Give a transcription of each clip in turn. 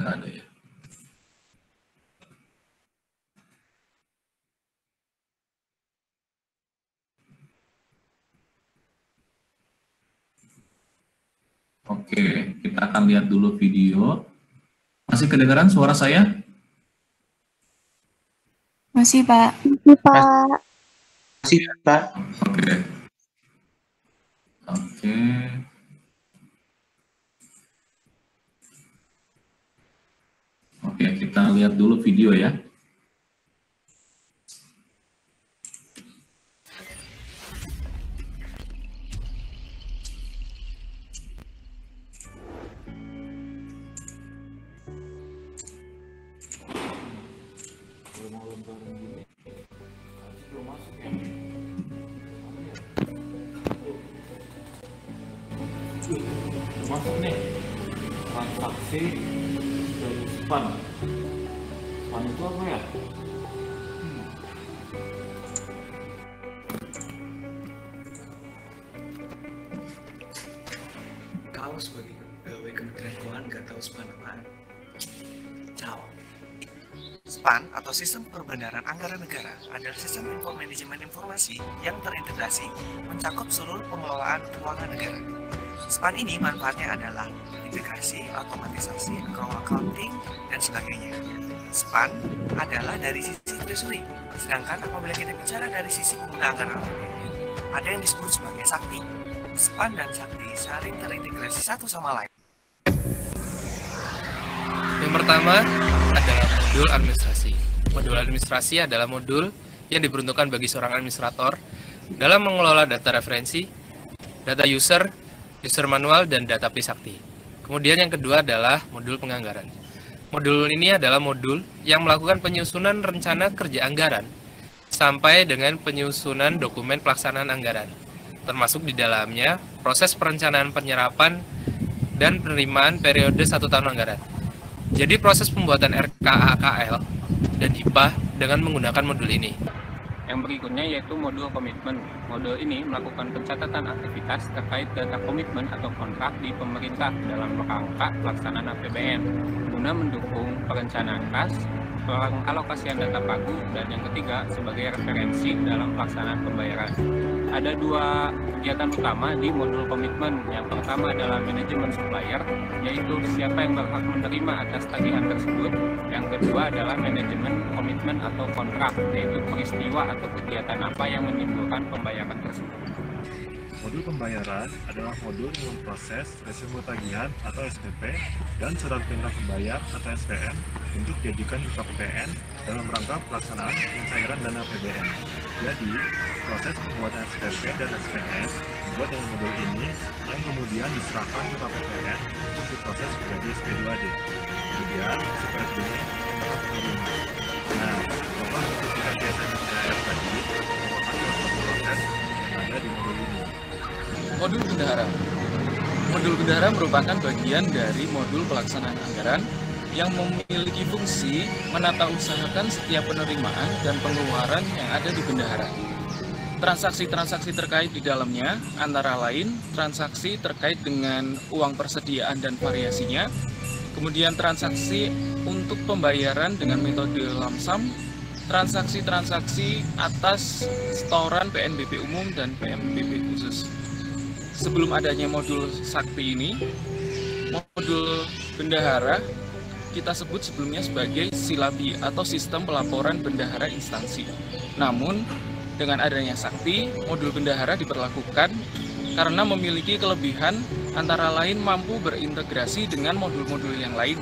nggak ada ya. Oke, kita akan lihat dulu video. Masih kedengaran suara saya? Masih, Pak. Masih, Pak. Oke. Oke. Oke, kita lihat dulu video ya. Masuk nih transaksi dari SPAN. SPAN itu apa ya? Kau sebagai pegawai Kementerian Keuangan nggak tahu SPAN apaan? Ciao. SPAN atau Sistem Pembenaran Anggaran Negara adalah sistem manajemen informasi yang terintegrasi mencakup seluruh pengelolaan keuangan negara. SPAN ini manfaatnya adalah integrasi, otomatisasi, accounting, dan sebagainya. SPAN adalah dari sisi treasury, sedangkan apabila kita bicara dari sisi pengguna anggaran APBN, ada yang disebut sebagai sakti. SPAN dan sakti saling terintegrasi satu sama lain. Yang pertama adalah modul administrasi. Modul administrasi adalah modul yang diperuntukkan bagi seorang administrator dalam mengelola data referensi, data user manual, dan data Pisakti. Kemudian yang kedua adalah modul penganggaran. Modul ini adalah modul yang melakukan penyusunan rencana kerja anggaran sampai dengan penyusunan dokumen pelaksanaan anggaran, termasuk di dalamnya proses perencanaan penyerapan dan penerimaan periode 1 tahun anggaran. Jadi proses pembuatan RKAKL dan IPA dengan menggunakan modul ini. Yang berikutnya yaitu modul komitmen. Modul ini melakukan pencatatan aktivitas terkait data komitmen atau kontrak di pemerintah dalam rangka pelaksanaan APBN guna mendukung perencanaan kas, pengalokasian data pagu, dan yang ketiga sebagai referensi dalam pelaksanaan pembayaran. Ada dua kegiatan utama di modul komitmen. Yang pertama adalah manajemen supplier, yaitu siapa yang berhak menerima atas tagihan tersebut. Yang kedua adalah manajemen komitmen atau kontrak, yaitu peristiwa atau kegiatan apa yang menimbulkan pembayaran tersebut. Modul pembayaran adalah modul yang memproses resume tagihan atau SPP dan surat perintah pembayar atau SPM untuk diajukan ke KPPN dalam rangka pelaksanaan pencairan dana APBN. Jadi, proses pembuatan SPP dan SPM dibuat dengan modul ini yang kemudian diserahkan ke KPPN untuk diproses menjadi SP2D. Kemudian, SPSB dapat menerima. Nah, Bapak notifikasi SNSTR tadi merupakan proses yang ada di modul ini. Modul bendahara. Modul bendahara merupakan bagian dari modul pelaksanaan anggaran yang memiliki fungsi menata usahakan setiap penerimaan dan pengeluaran yang ada di bendahara. Transaksi-transaksi terkait di dalamnya antara lain transaksi terkait dengan uang persediaan dan variasinya, kemudian transaksi untuk pembayaran dengan metode lump sum, transaksi-transaksi atas setoran PNBP umum dan PNBP khusus. Sebelum adanya modul sakti ini, modul bendahara kita sebut sebelumnya sebagai silabi atau sistem pelaporan bendahara instansi. Namun, dengan adanya sakti, modul bendahara diperlakukan karena memiliki kelebihan antara lain mampu berintegrasi dengan modul-modul yang lain,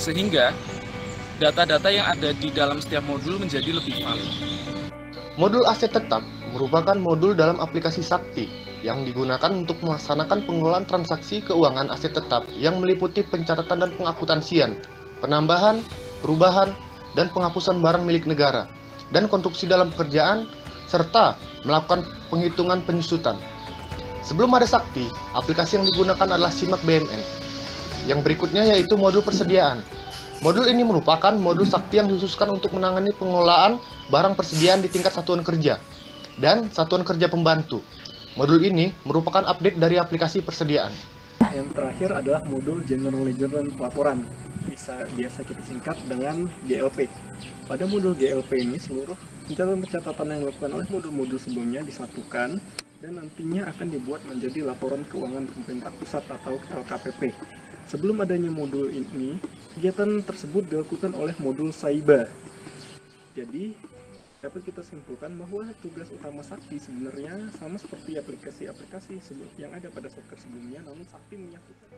sehingga data-data yang ada di dalam setiap modul menjadi lebih valid. Modul aset tetap merupakan modul dalam aplikasi sakti yang digunakan untuk melaksanakan pengelolaan transaksi keuangan aset tetap yang meliputi pencatatan dan pengakutansian, penambahan, perubahan, dan penghapusan barang milik negara, dan konstruksi dalam pekerjaan, serta melakukan penghitungan penyusutan. Sebelum ada sakti, aplikasi yang digunakan adalah SIMAK BMN. Yang berikutnya yaitu modul persediaan. Modul ini merupakan modul sakti yang dikhususkan untuk menangani pengelolaan barang persediaan di tingkat satuan kerja dan satuan kerja pembantu. Modul ini merupakan update dari aplikasi persediaan. Yang terakhir adalah modul General Ledger dan Pelaporan. biasa kita singkat dengan GLP. Pada modul GLP ini seluruh pencatatan yang dilakukan oleh modul-modul sebelumnya disatukan dan nantinya akan dibuat menjadi laporan keuangan pemerintah pusat atau LKPP. Sebelum adanya modul ini, kegiatan tersebut dilakukan oleh modul SAIBA. Jadi, dapat kita simpulkan bahwa tugas utama Sakti sebenarnya sama seperti aplikasi-aplikasi yang ada pada software sebelumnya, namun Sakti menyatukan.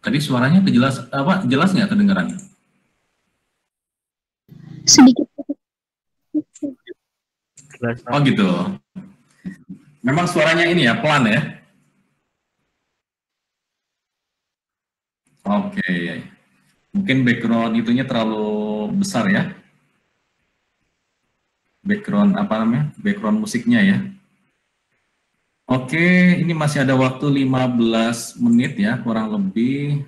Tadi suaranya jelas nggak kedengarannya? Sedikit. Oh gitu. Memang suaranya ini ya, pelan ya? Oke. Mungkin background itunya terlalu besar ya? Background background musiknya ya? Oke, ini masih ada waktu 15 menit ya, kurang lebih.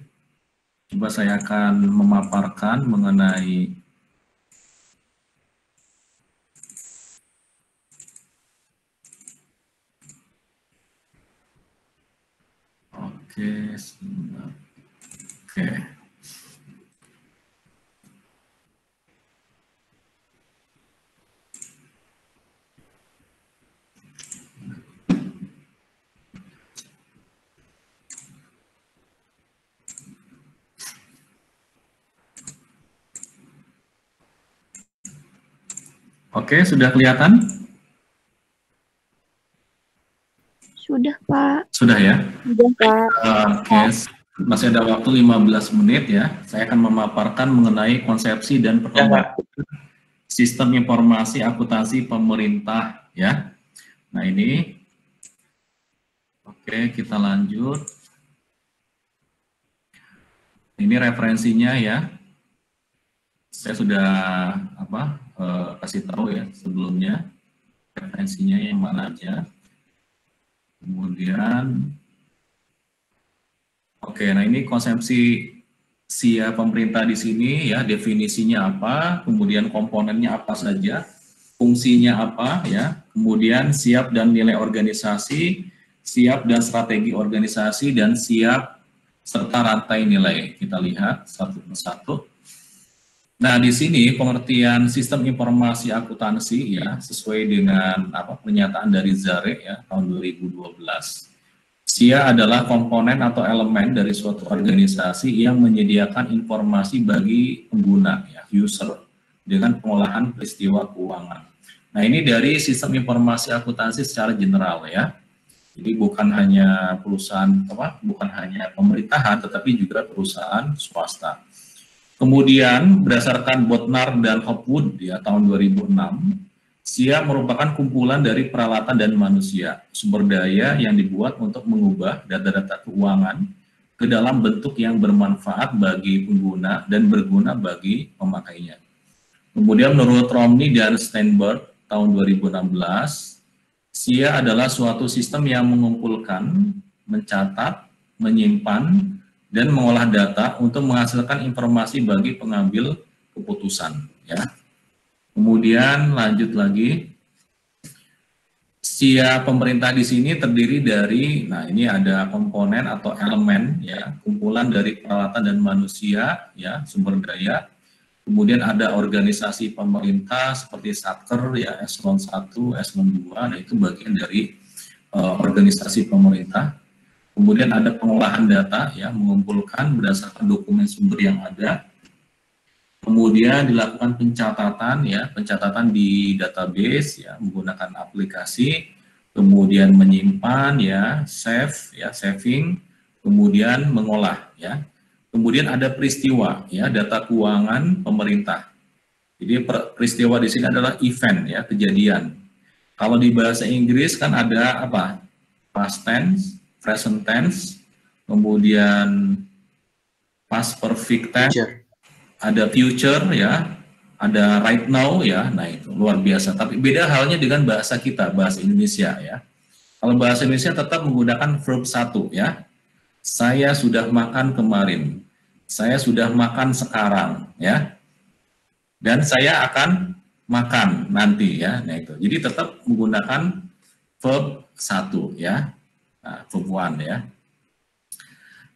Coba saya akan memaparkan mengenai sebentar. Oke. Oke, sudah kelihatan? Sudah, Pak. Sudah ya? Sudah, Pak. Oke, masih ada waktu 15 menit ya. Saya akan memaparkan mengenai konsepsi dan perkembangan sistem informasi akuntansi pemerintah ya. Nah ini, oke kita lanjut. Ini referensinya ya. Saya sudah kasih tahu ya sebelumnya referensinya yang mana aja. Kemudian, oke, nah ini konsepsi SIA pemerintah di sini ya, definisinya apa, kemudian komponennya apa saja, fungsinya apa ya, kemudian siap dan nilai organisasi, siap dan strategi organisasi, dan siap serta rantai nilai. Kita lihat satu persatu. Nah, di sini pengertian sistem informasi akuntansi ya sesuai dengan pernyataan dari Zare ya tahun 2012. SIA adalah komponen atau elemen dari suatu organisasi yang menyediakan informasi bagi pengguna ya, user dengan pengolahan peristiwa keuangan. Nah, ini dari sistem informasi akuntansi secara general ya. Jadi bukan hanya perusahaan bukan hanya pemerintahan tetapi juga perusahaan swasta. Kemudian berdasarkan Bodnar dan Hopwood ya tahun 2006, SIA merupakan kumpulan dari peralatan dan manusia, sumber daya yang dibuat untuk mengubah data-data keuangan ke dalam bentuk yang bermanfaat bagi pengguna dan berguna bagi pemakainya. Kemudian menurut Romney dan Steinberg tahun 2016, SIA adalah suatu sistem yang mengumpulkan, mencatat, menyimpan, dan mengolah data untuk menghasilkan informasi bagi pengambil keputusan. Ya. Kemudian lanjut lagi, SIA pemerintah di sini terdiri dari, nah ini ada komponen atau elemen, ya, kumpulan dari peralatan dan manusia, ya, sumber daya. Kemudian ada organisasi pemerintah seperti Satker, ya, Eselon 1, Eselon 2, nah itu bagian dari organisasi pemerintah. Kemudian ada pengolahan data, ya, mengumpulkan berdasarkan dokumen sumber yang ada. Kemudian dilakukan pencatatan, ya, pencatatan di database, ya, menggunakan aplikasi. Kemudian menyimpan, ya, save, ya, saving. Kemudian mengolah, ya. Kemudian ada peristiwa, ya, data keuangan pemerintah. Jadi peristiwa di sini adalah event, ya, kejadian. Kalau di bahasa Inggris kan ada apa? Past tense, present tense, kemudian past perfect tense, ada future, ya, ada right now, ya. Nah itu luar biasa. Tapi beda halnya dengan bahasa kita, bahasa Indonesia, ya. Kalau bahasa Indonesia tetap menggunakan verb 1, ya. saya sudah makan kemarin, saya sudah makan sekarang, ya, dan saya akan makan nanti, ya. Nah itu, jadi tetap menggunakan verb 1, ya, nah, verb 1, ya.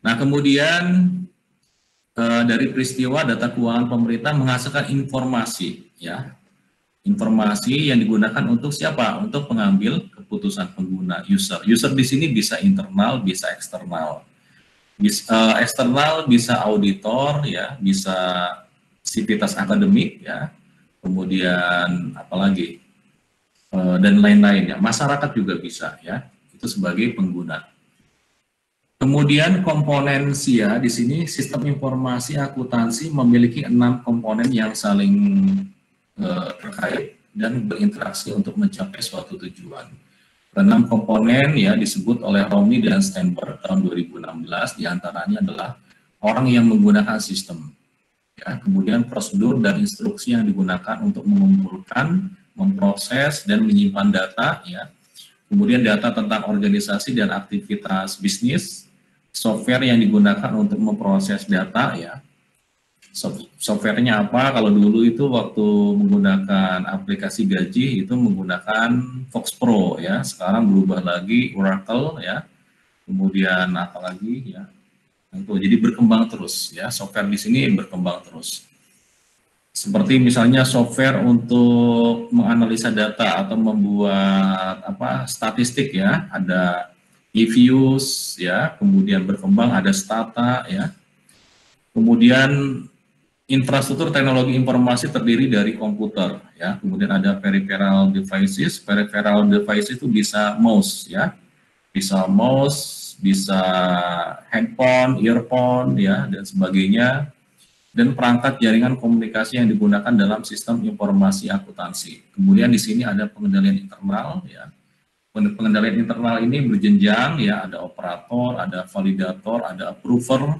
Nah kemudian dari peristiwa data keuangan pemerintah menghasilkan informasi, ya, informasi yang digunakan untuk siapa? Untuk pengambil keputusan pengguna, user. User di sini bisa internal, bisa eksternal. Eksternal bisa auditor, ya, bisa sivitas akademik, ya, kemudian apalagi dan lain-lain, ya. Masyarakat juga bisa, ya, itu sebagai pengguna. Kemudian komponen SIA di sini sistem informasi akuntansi memiliki 6 komponen yang saling terkait dan berinteraksi untuk mencapai suatu tujuan. 6 komponen, ya, disebut oleh Romney dan Steinberg tahun 2016, diantaranya adalah orang yang menggunakan sistem, ya, kemudian prosedur dan instruksi yang digunakan untuk mengumpulkan, memproses dan menyimpan data, ya, kemudian data tentang organisasi dan aktivitas bisnis, software yang digunakan untuk memproses data, ya. Softwarenya apa? Kalau dulu itu waktu menggunakan aplikasi gaji itu menggunakan Fox Pro, ya. Sekarang berubah lagi Oracle, ya. Kemudian apa lagi, ya. Itu jadi berkembang terus, ya. Software di sini berkembang terus. Seperti misalnya software untuk menganalisa data atau membuat apa statistik, ya. Ada eViews, ya. Kemudian berkembang ada Stata, ya. Kemudian infrastruktur teknologi informasi terdiri dari komputer, ya. Kemudian ada peripheral devices. Peripheral device itu bisa mouse, ya. Bisa mouse, bisa handphone, earphone, ya, dan sebagainya. Dan perangkat jaringan komunikasi yang digunakan dalam sistem informasi akuntansi. Kemudian di sini ada pengendalian internal, ya. Pengendalian internal ini berjenjang, ya. Ada operator, ada validator, ada approver,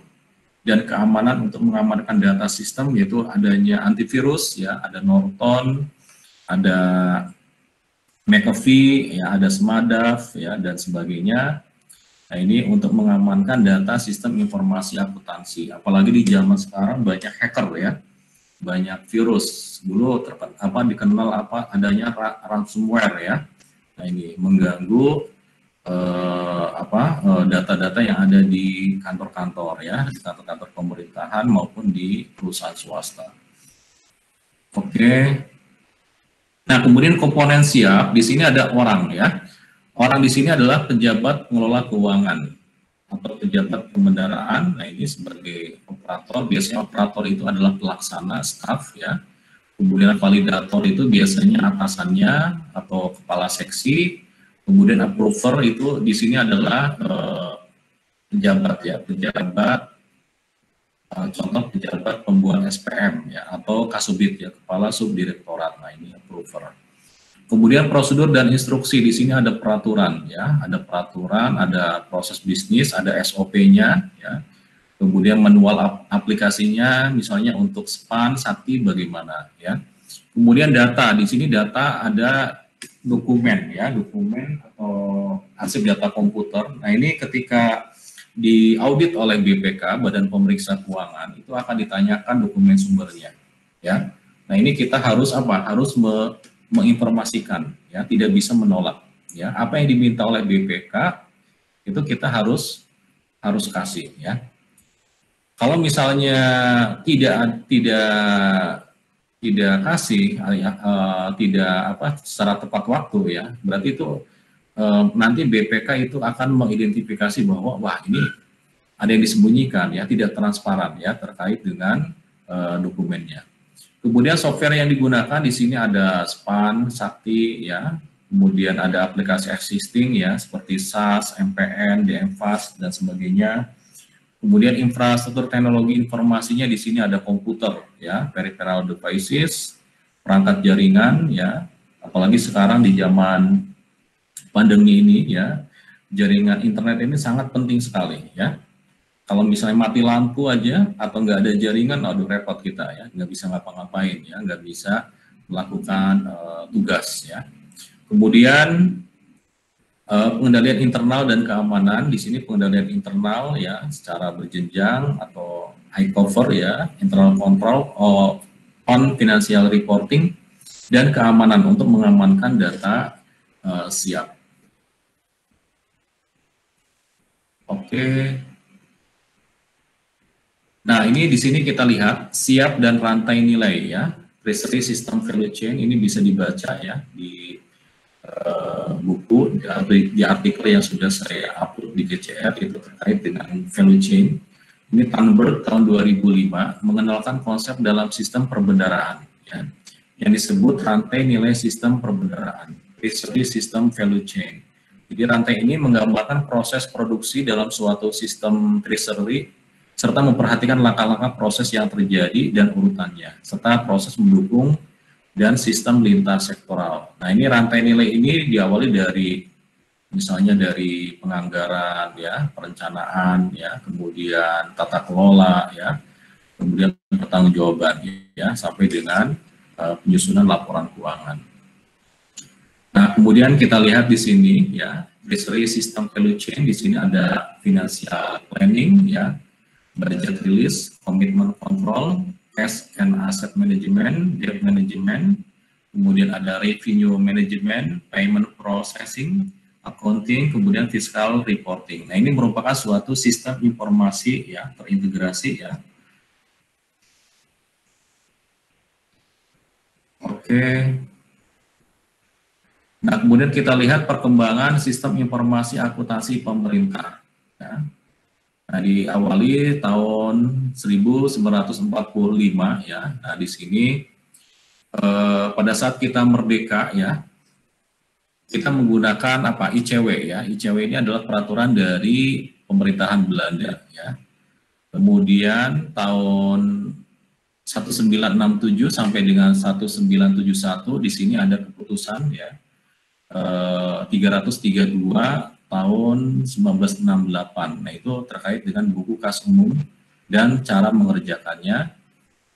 dan keamanan untuk mengamankan data sistem, yaitu adanya antivirus, ya, ada Norton, ada McAfee, ya, ada Smadaf, ya, dan sebagainya. Nah ini untuk mengamankan data sistem informasi akuntansi. Apalagi di zaman sekarang banyak hacker, ya, banyak virus. Dulu dikenal adanya ransomware, ya. Nah ini mengganggu data-data yang ada di kantor-kantor, ya, di kantor-kantor pemerintahan maupun di perusahaan swasta. Oke. Nah, kemudian komponen siap di sini ada orang, ya. Orang di sini adalah pejabat pengelola keuangan atau pejabat pembendaraan. Nah, ini sebagai operator. Biasanya operator itu adalah pelaksana staff, ya. Kemudian validator itu biasanya atasannya atau kepala seksi. Kemudian approver itu di sini adalah pejabat, ya, pejabat, contoh pejabat pembuat SPM, ya, atau kasubit, ya, kepala subdirektorat. Nah ini approver. Kemudian prosedur dan instruksi di sini ada peraturan, ya, ada peraturan, ada proses bisnis, ada SOP-nya, ya. Kemudian manual aplikasinya, misalnya untuk SPAN, Sakti bagaimana, ya. Kemudian data di sini data ada dokumen, ya, dokumen atau arsip data komputer. Nah ini ketika diaudit oleh BPK, Badan Pemeriksa Keuangan, itu akan ditanyakan dokumen sumbernya, ya. Nah ini kita harus apa? Harus menginformasikan, ya, tidak bisa menolak, ya. Apa yang diminta oleh BPK itu kita harus kasih, ya. Kalau misalnya tidak kasih, secara tepat waktu, ya, berarti itu nanti BPK itu akan mengidentifikasi bahwa wah ini ada yang disembunyikan, ya, tidak transparan, ya, terkait dengan dokumennya. Kemudian software yang digunakan di sini ada SPAN, Sakti, ya, kemudian ada aplikasi existing, ya, seperti SAS, MPN, DMFAS dan sebagainya. Kemudian infrastruktur teknologi informasinya di sini ada komputer, ya, peripheral devices, perangkat jaringan, ya, apalagi sekarang di zaman pandemi ini, ya, jaringan internet ini sangat penting sekali, ya. Kalau misalnya mati lampu aja atau nggak ada jaringan, aduh repot kita, ya, nggak bisa ngapa-ngapain, ya, nggak bisa melakukan tugas, ya. Kemudian Pengendalian internal dan keamanan, di sini pengendalian internal ya secara berjenjang atau high cover ya, internal control on financial reporting, dan keamanan untuk mengamankan data siap. Oke. Nah, ini di sini kita lihat siap dan rantai nilai ya. Treasury System Value Chain ini bisa dibaca ya di buku, di artikel yang sudah saya upload di GCR itu terkait dengan value chain. Ini Thunberg tahun 2005 mengenalkan konsep dalam sistem perbendaharaan ya, yang disebut rantai nilai sistem perbendaharaan, Treasury System Value Chain. Jadi rantai ini menggambarkan proses produksi dalam suatu sistem treasury serta memperhatikan langkah-langkah proses yang terjadi dan urutannya, serta proses mendukung dan sistem lintas sektoral. Nah, ini rantai nilai ini diawali dari misalnya dari penganggaran ya, perencanaan ya, kemudian tata kelola ya, kemudian pertanggungjawaban ya, sampai dengan penyusunan laporan keuangan. Nah, kemudian kita lihat di sini ya, Treasury System Value Chain, di sini ada financial planning ya, budget release, commitment control, cash and asset management, debt management, kemudian ada revenue management, payment processing, accounting, kemudian fiscal reporting. Nah, ini merupakan suatu sistem informasi ya, terintegrasi ya. Oke. Nah, kemudian kita lihat perkembangan sistem informasi akuntansi pemerintah ya. Nah, diawali tahun 1945 ya. Nah, di sini pada saat kita merdeka ya, kita menggunakan apa? ICW ya. ICW ini adalah peraturan dari pemerintahan Belanda ya. Kemudian tahun 1967 sampai dengan 1971 di sini ada keputusan ya 332 tahun 1968. Nah, itu terkait dengan buku kas umum dan cara mengerjakannya.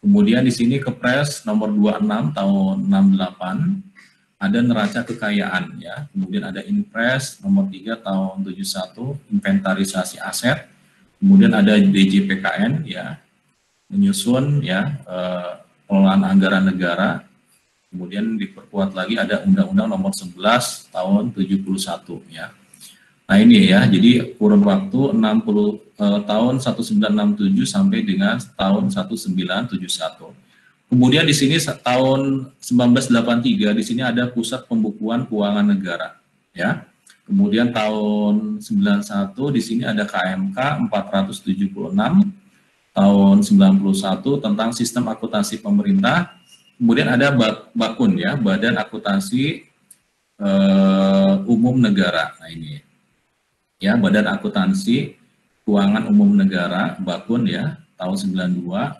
Kemudian di sini Kepres nomor 26 tahun 68 ada neraca kekayaan ya. Kemudian ada Inpres nomor 3 tahun 71 inventarisasi aset. Kemudian ada DJPKN ya, menyusun ya pengelolaan anggaran negara. Kemudian diperkuat lagi ada Undang-Undang nomor 11 tahun 71 ya. Nah, ini ya, jadi kurun waktu 60 tahun 1967 sampai dengan tahun 1971. Kemudian di sini tahun 1983 di sini ada Pusat Pembukuan Keuangan Negara ya. Kemudian tahun 91 di sini ada KMK 476 tahun 91 tentang sistem akuntansi pemerintah. Kemudian ada Bakun ya, Badan Akuntansi Umum Negara. Nah, ini ya, Badan Akuntansi Keuangan Umum Negara, Bakun ya, tahun 92.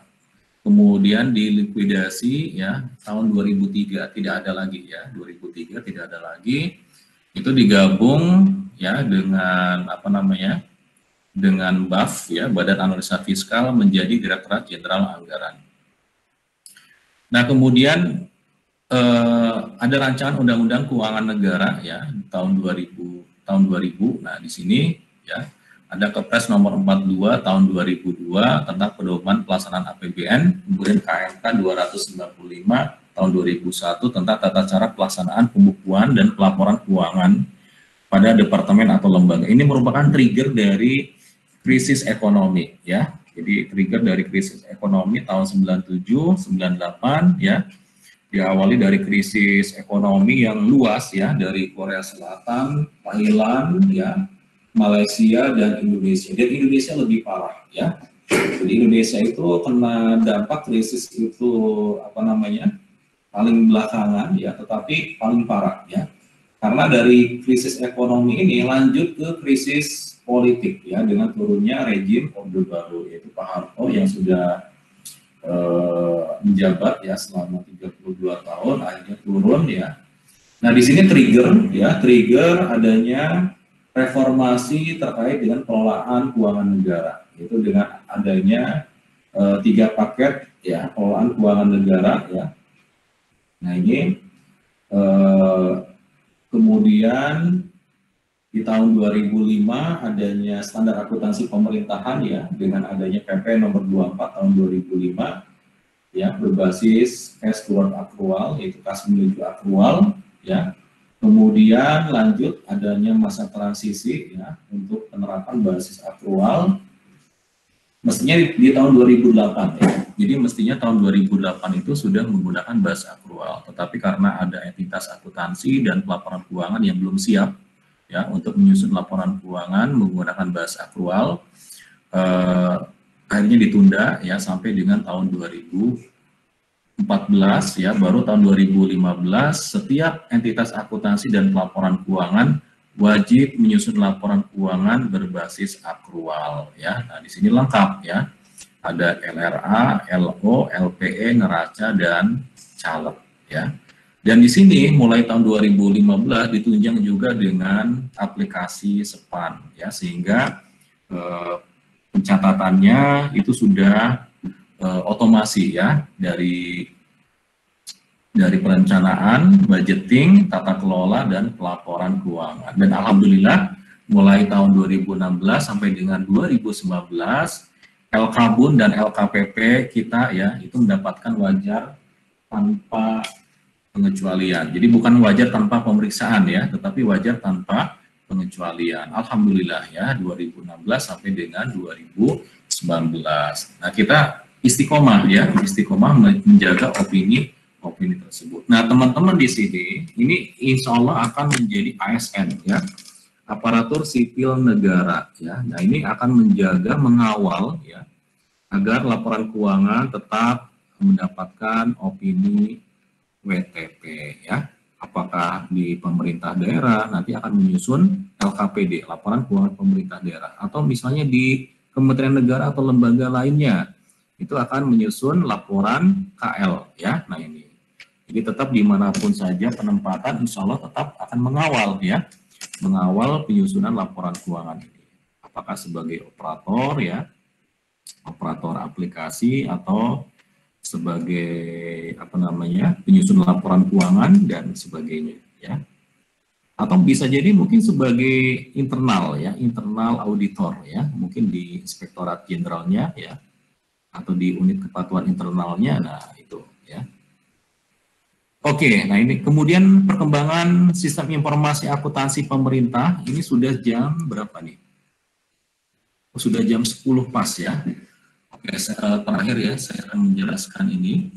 Kemudian dilikuidasi ya, tahun 2003 tidak ada lagi ya, 2003 tidak ada lagi. Itu digabung ya dengan apa namanya? Dengan BAF ya, Badan Analisa Fiskal, menjadi Direktorat Jenderal Anggaran. Nah, kemudian ada rancangan Undang-Undang Keuangan Negara ya, tahun 2000. Nah, di sini ya ada Kepres nomor 42 tahun 2002 tentang pedoman pelaksanaan APBN, kemudian KMK 295 tahun 2001 tentang tata cara pelaksanaan pembukuan dan pelaporan keuangan pada departemen atau lembaga. Ini merupakan trigger dari krisis ekonomi ya. Jadi trigger dari krisis ekonomi tahun 97, 98 ya. Diawali dari krisis ekonomi yang luas ya, dari Korea Selatan, Thailand ya, Malaysia dan Indonesia. Dan Indonesia lebih parah ya. Jadi Indonesia itu kena dampak krisis itu apa namanya? Paling belakangan ya, tetapi paling parah ya. Karena dari krisis ekonomi ini lanjut ke krisis politik ya, dengan turunnya rejim Orde Baru yaitu Pak Harto yang sudah menjabat ya selama 32 tahun, akhirnya turun ya. Nah, di sini trigger adanya reformasi terkait dengan pengelolaan keuangan negara, yaitu dengan adanya 3 paket ya pengelolaan keuangan negara ya. Nah, ini kemudian Di tahun 2005 adanya standar akuntansi pemerintahan ya, dengan adanya PP nomor 24 tahun 2005 ya, berbasis cash toward accrual, yaitu kas menuju accrual ya. Kemudian lanjut adanya masa transisi ya untuk penerapan basis accrual. Mestinya di tahun 2008 ya. Jadi mestinya tahun 2008 itu sudah menggunakan basis accrual, tetapi karena ada entitas akuntansi dan pelaporan keuangan yang belum siap ya untuk menyusun laporan keuangan menggunakan basis accrual, akhirnya ditunda ya sampai dengan tahun 2014 ya, baru tahun 2015 setiap entitas akuntansi dan pelaporan keuangan wajib menyusun laporan keuangan berbasis accrual ya. Nah, di sini lengkap ya. Ada LRA, LO, LPE, neraca dan caleg ya. Dan di sini mulai tahun 2015 ditunjang juga dengan aplikasi SPAN ya, sehingga pencatatannya itu sudah otomasi ya, dari perencanaan, budgeting, tata kelola dan pelaporan keuangan. Dan alhamdulillah mulai tahun 2016 sampai dengan 2019 LKBUN dan LKPP kita ya itu mendapatkan wajar tanpa pengecualian. Jadi bukan wajar tanpa pemeriksaan ya, tetapi wajar tanpa pengecualian. Alhamdulillah ya, 2016 sampai dengan 2019. Nah, kita istiqomah ya, istiqomah menjaga opini tersebut. Nah, teman-teman di sini ini insya Allah akan menjadi ASN ya, aparatur sipil negara ya. Nah, ini akan menjaga, mengawal ya, agar laporan keuangan tetap mendapatkan opini WTP ya. Apakah di pemerintah daerah nanti akan menyusun LKPD, laporan keuangan pemerintah daerah, atau misalnya di Kementerian Negara atau lembaga lainnya itu akan menyusun laporan KL ya. Nah, ini jadi tetap dimanapun saja penempatan insya Allah tetap akan mengawal ya, mengawal penyusunan laporan keuangan ini. Apakah sebagai operator ya, operator aplikasi, atau sebagai penyusun laporan keuangan dan sebagainya ya. Atau bisa jadi mungkin sebagai internal ya, internal auditor ya, mungkin di Inspektorat Jenderalnya ya, atau di unit kepatuhan internalnya. Nah, itu ya. Oke, nah ini kemudian perkembangan sistem informasi akuntansi pemerintah ini sudah jam berapa nih? Sudah jam 10 pas ya. Oke, terakhir ya saya akan menjelaskan ini.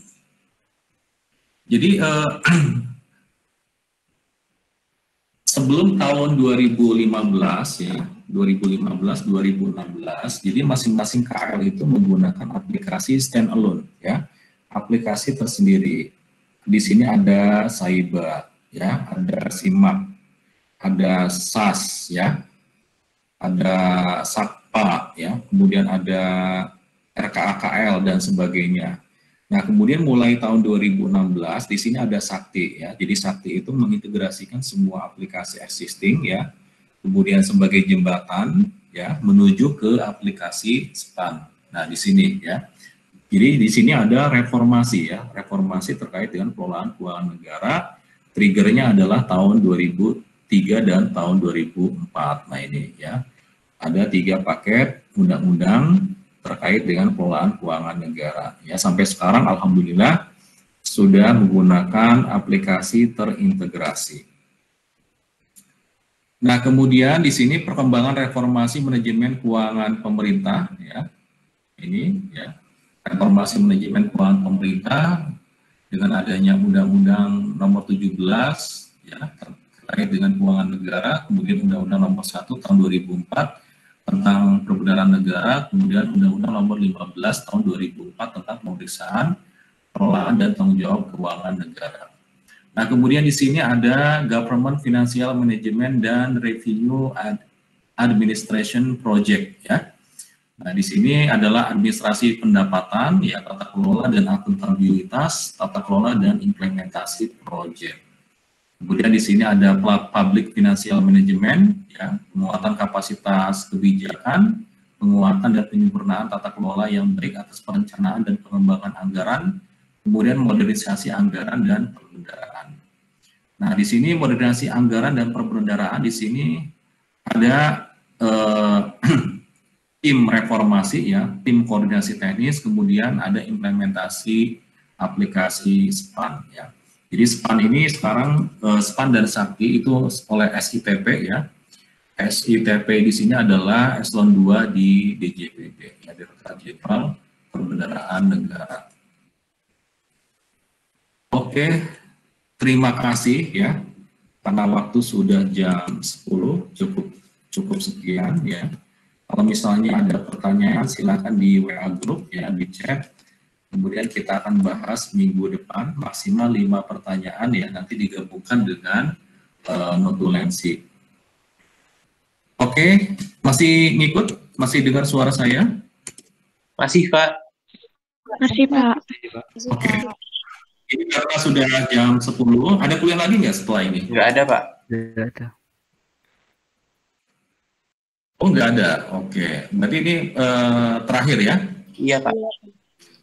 Jadi sebelum tahun 2015 ya, 2015-2016, jadi masing-masing KL itu menggunakan aplikasi standalone ya, aplikasi tersendiri. Di sini ada Saiba ya, ada Simak, ada SAS ya, ada Sakpa ya, kemudian ada RKAKL dan sebagainya. Nah, kemudian mulai tahun 2016 di sini ada Sakti ya. Jadi Sakti itu mengintegrasikan semua aplikasi existing ya, kemudian sebagai jembatan ya menuju ke aplikasi SPAN. Nah, di sini ya. Jadi di sini ada reformasi ya, reformasi terkait dengan pengelolaan keuangan negara. Triggernya adalah tahun 2003 dan tahun 2004. Nah, ini ya. Ada 3 paket undang-undang terkait dengan pengelolaan keuangan negara. Ya, sampai sekarang alhamdulillah sudah menggunakan aplikasi terintegrasi. Nah, kemudian di sini perkembangan reformasi manajemen keuangan pemerintah ya. Ini ya, reformasi manajemen keuangan pemerintah dengan adanya Undang-Undang Nomor 17 ya terkait dengan keuangan negara, kemudian Undang-Undang Nomor 1 tahun 2004 tentang perbendaharaan negara, kemudian Undang-Undang Nomor 15 tahun 2004 tentang pemeriksaan, pengelolaan dan tanggung jawab keuangan negara. Nah, kemudian di sini ada Government Financial Management dan Revenue Administration Project ya. Nah, di sini adalah administrasi pendapatan, ya, tata kelola dan akuntabilitas, tata kelola dan implementasi proyek. Kemudian di sini ada Public Financial Management, ya, penguatan kapasitas kebijakan, penguatan dan penyempurnaan tata kelola yang baik atas perencanaan dan pengembangan anggaran, kemudian modernisasi anggaran dan perbendaharaan. Nah, di sini modernisasi anggaran dan perbendaharaan di sini ada tim reformasi ya, tim koordinasi teknis, kemudian ada implementasi aplikasi SPAN ya. Jadi SPAN ini sekarang SPAN dan Sakti itu oleh SITP ya. SITP di sini adalah eselon 2 di DJPD, ya, Direktorat Jenderal Perbendaharaan Negara. Oke, terima kasih ya. Karena waktu sudah jam 10, cukup sekian ya. Kalau misalnya ada pertanyaan silakan di WA group ya, di chat. Kemudian kita akan bahas minggu depan maksimal 5 pertanyaan ya, nanti digabungkan dengan notulensi. Oke, masih ngikut? Masih dengar suara saya? Masih, Pak. Masih, Pak. Oke. Ini karena sudah jam 10, ada kuliah lagi nggak setelah ini? Nggak ada, Pak. Nggak ada. Oh, nggak ada. Oke. Berarti ini terakhir ya? Iya, Pak.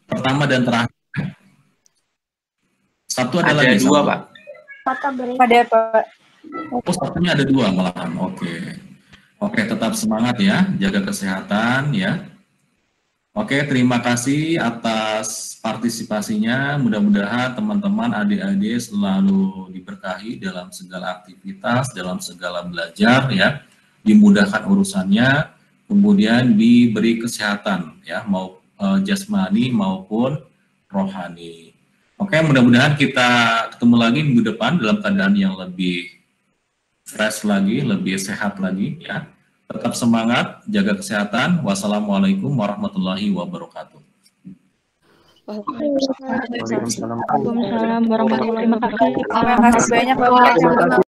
Pertama dan terakhir. Sabtu ada Ada lagi? dua, Sabtu? Pak. Ada, Pak. Oh, Sabtunya ada 2 malahan. Oke. Oke, tetap semangat ya. Jaga kesehatan ya. Oke, terima kasih atas partisipasinya. Mudah-mudahan teman-teman adik-adik selalu diberkahi dalam segala aktivitas, dalam segala belajar ya. Dimudahkan urusannya, kemudian diberi kesehatan ya, mau jasmani maupun rohani. Oke, mudah-mudahan kita ketemu lagi minggu depan dalam keadaan yang lebih fresh lagi, lebih sehat lagi ya. Tetap semangat, jaga kesehatan. Wassalamualaikum warahmatullahi wabarakatuh. Waalaikumsalam warahmatullahi wabarakatuh. Terima kasih banyak, Bapak.